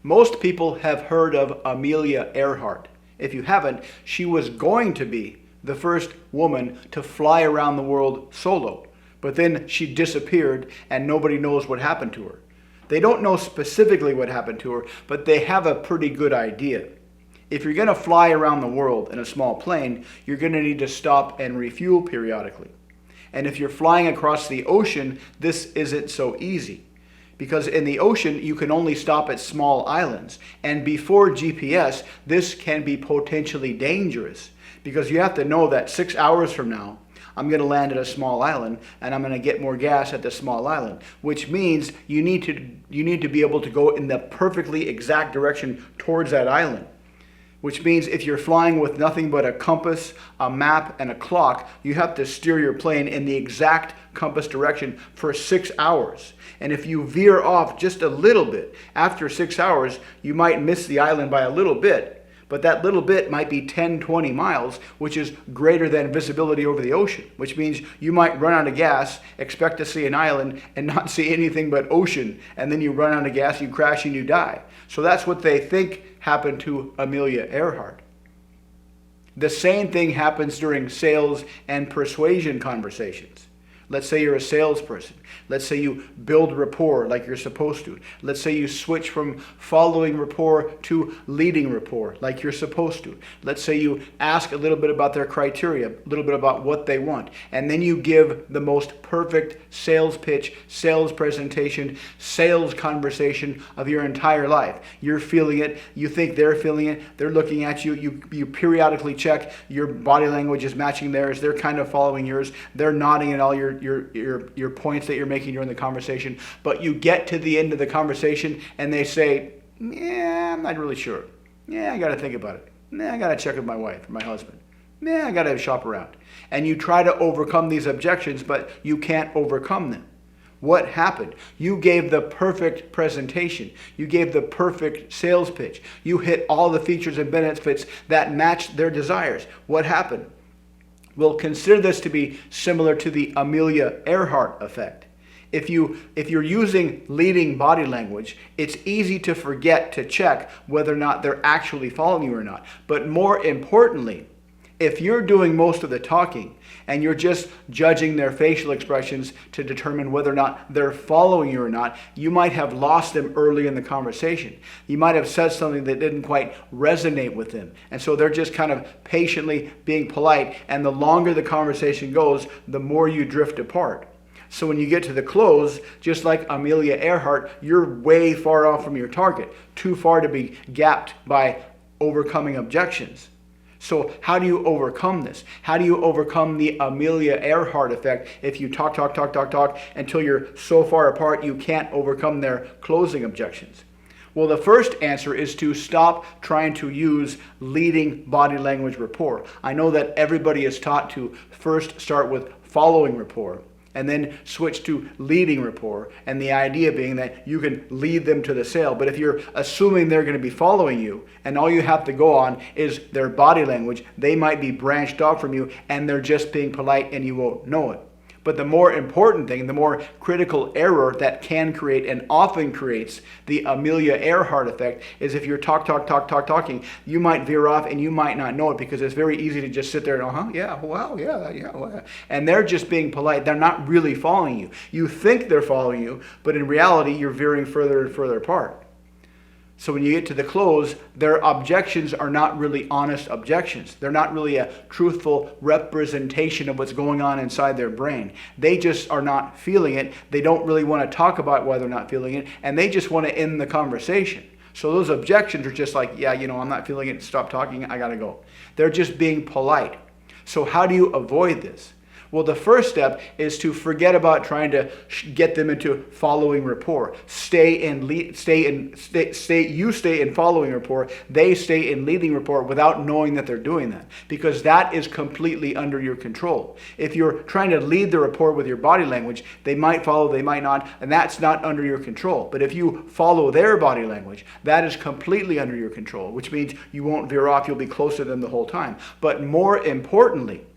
Most people have heard of Amelia Earhart. If you haven't, she was going to be the first woman to fly around the world solo. But then she disappeared and nobody knows what happened to her. They don't know specifically what happened to her, but they have a pretty good idea. If you're going to fly around the world in a small plane, you're going to need to stop and refuel periodically. And if you're flying across the ocean, this isn't so easy. Because in the ocean, you can only stop at small islands. And before GPS, this can be potentially dangerous. Because you have to know that 6 hours from now, I'm going to land at a small island and I'm going to get more gas at the small island. Which means you need to be able to go in the perfectly exact direction towards that island. Which means if you're flying with nothing but a compass, a map, and a clock, you have to steer your plane in the exact compass direction for 6 hours. And if you veer off just a little bit, after 6 hours, you might miss the island by a little bit. But that little bit might be 10, 20 miles, which is greater than visibility over the ocean. Which means you might run out of gas, expect to see an island, and not see anything but ocean. And then you run out of gas, you crash, and you die. So that's what they think happened to Amelia Earhart. The same thing happens during sales and persuasion conversations. Let's say you're a salesperson. Let's say you build rapport like you're supposed to. Let's say you switch from following rapport to leading rapport like you're supposed to. Let's say you ask a little bit about their criteria, a little bit about what they want, and then you give the most perfect sales pitch, sales presentation, sales conversation of your entire life. You're feeling it. You think they're feeling it. They're looking at you. You periodically check your body language is matching theirs. They're kind of following yours. They're nodding at all your points that you're making during the conversation, but you get to the end of the conversation and they say, yeah, I'm not really sure. Yeah, I got to think about it. Yeah, I got to check with my wife or my husband. Yeah, I got to shop around. And you try to overcome these objections, but you can't overcome them. What happened? You gave the perfect presentation. You gave the perfect sales pitch. You hit all the features and benefits that matched their desires. What happened? We'll consider this to be similar to the Amelia Earhart effect. If you're using leading body language, it's easy to forget to check whether or not they're actually following you or not. But more importantly, if you're doing most of the talking and you're just judging their facial expressions to determine whether or not they're following you or not, you might have lost them early in the conversation. You might have said something that didn't quite resonate with them. And so they're just kind of patiently being polite. And the longer the conversation goes, the more you drift apart. So when you get to the close, just like Amelia Earhart, you're way far off from your target, too far to be gapped by overcoming objections. So how do you overcome this? How do you overcome the Amelia Earhart effect if you talk until you're so far apart you can't overcome their closing objections? Well, the first answer is to stop trying to use leading body language rapport. I know that everybody is taught to first start with following rapport and then switch to leading rapport, and the idea being that you can lead them to the sale. But if you're assuming they're going to be following you and all you have to go on is their body language, they might be branched off from you and they're just being polite and you won't know it. But the more important thing, the more critical error that can create and often creates the Amelia Earhart effect is if you're talking, you might veer off and you might not know it because it's very easy to just sit there and, yeah, well, yeah, well. And they're just being polite. They're not really following you. You think they're following you, but in reality, you're veering further and further apart. So when you get to the close, their objections are not really honest objections. They're not really a truthful representation of what's going on inside their brain. They just are not feeling it. They don't really want to talk about why they're not feeling it, and they just want to end the conversation. So those objections are just like, yeah, I'm not feeling it. Stop talking. I got to go. They're just being polite. So how do you avoid this? Well, the first step is to forget about trying to get them into following rapport. You stay in following rapport. They stay in leading rapport without knowing that they're doing that, because that is completely under your control. If you're trying to lead the rapport with your body language, they might follow, they might not, and that's not under your control. But if you follow their body language, that is completely under your control, which means you won't veer off. You'll be close to them the whole time. But more importantly,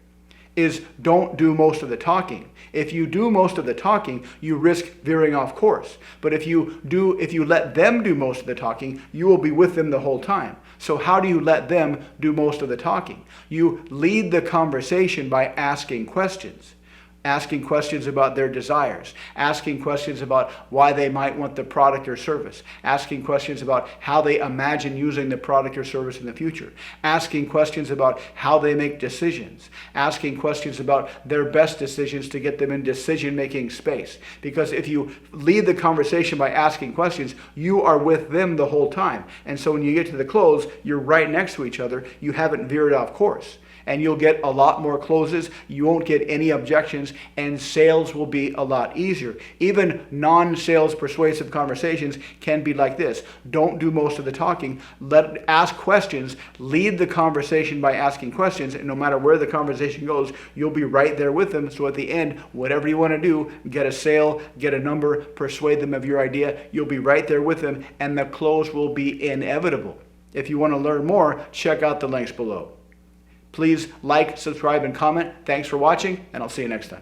is don't do most of the talking. If you do most of the talking, you risk veering off course. But if you let them do most of the talking, you will be with them the whole time. So how do you let them do most of the talking? You lead the conversation by asking questions. Asking questions about their desires, asking questions about why they might want the product or service, asking questions about how they imagine using the product or service in the future, asking questions about how they make decisions, asking questions about their best decisions to get them in decision-making space. Because if you lead the conversation by asking questions, you are with them the whole time. And so when you get to the close, you're right next to each other. You haven't veered off course. And you'll get a lot more closes, you won't get any objections, and sales will be a lot easier. Even non-sales persuasive conversations can be like this. Don't do most of the talking. Ask questions, lead the conversation by asking questions, and no matter where the conversation goes, you'll be right there with them. So at the end, whatever you want to do, get a sale, get a number, persuade them of your idea, you'll be right there with them, and the close will be inevitable. If you want to learn more, check out the links below. Please like, subscribe, and comment. Thanks for watching, and I'll see you next time.